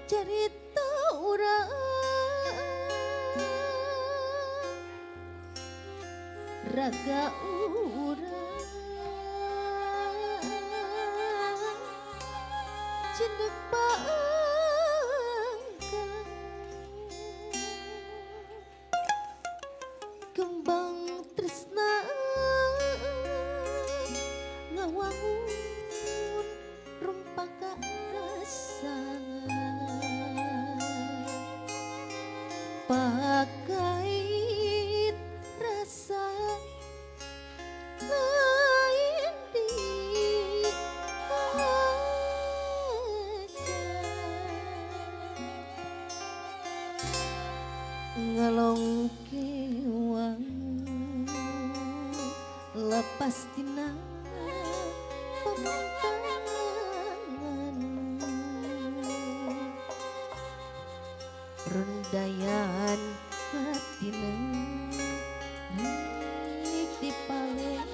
cerita urang raga urang cendek paangkang kembang tresna ngawangun rumpaka rasa pakait rasa lain di aja ngalong kewang lepas tina pemandangan rendayan hatina rik dipaleng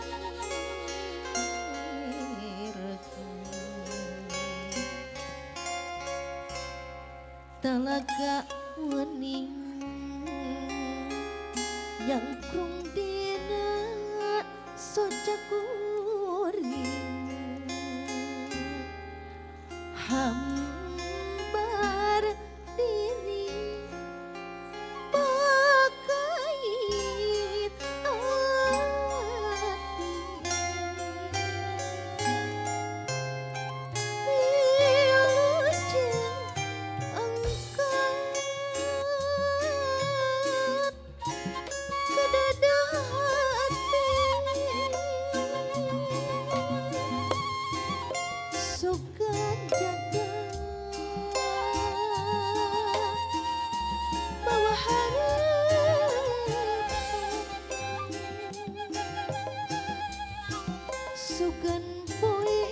talaga wening yang krung dina soja kuring hambar diri pakait hati wilujeng angkat kedada hati suka jaga bawa harapan sugan poe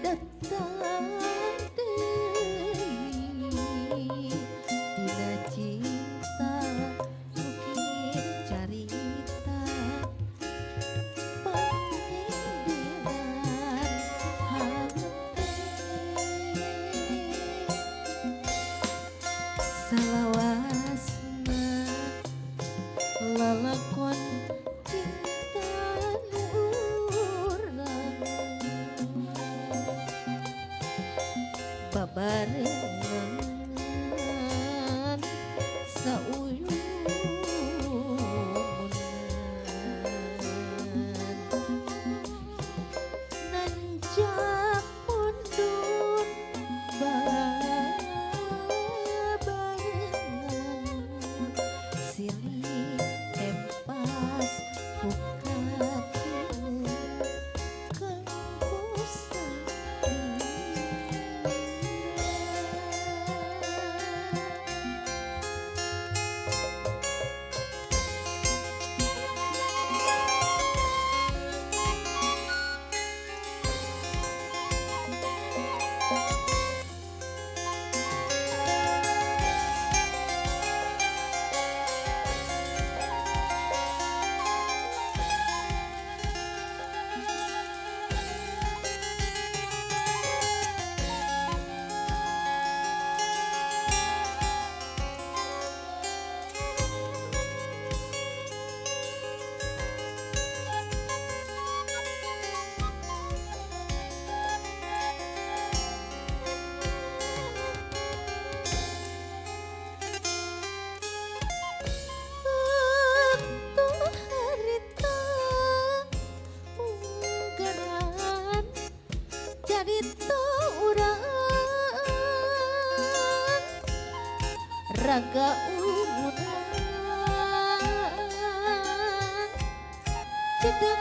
datang deui dina cinta mungkin carita panginderan hati salawasna lalakon cinta urang babarengan sauyunan nanjak mundur babarengan silih tempas buka kang bosan waktu harita munggaran carita urang raga urang cedek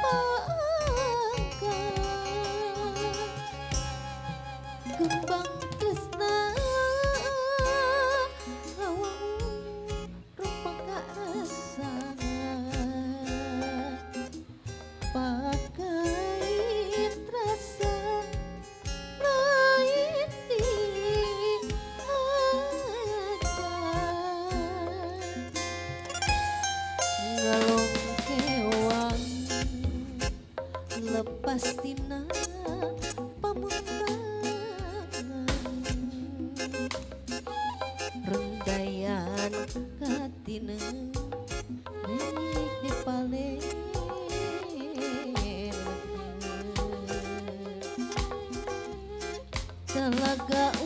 paangkang kembang tresna ngawangun rumpaka rasa pakait rasa lain di aja talaga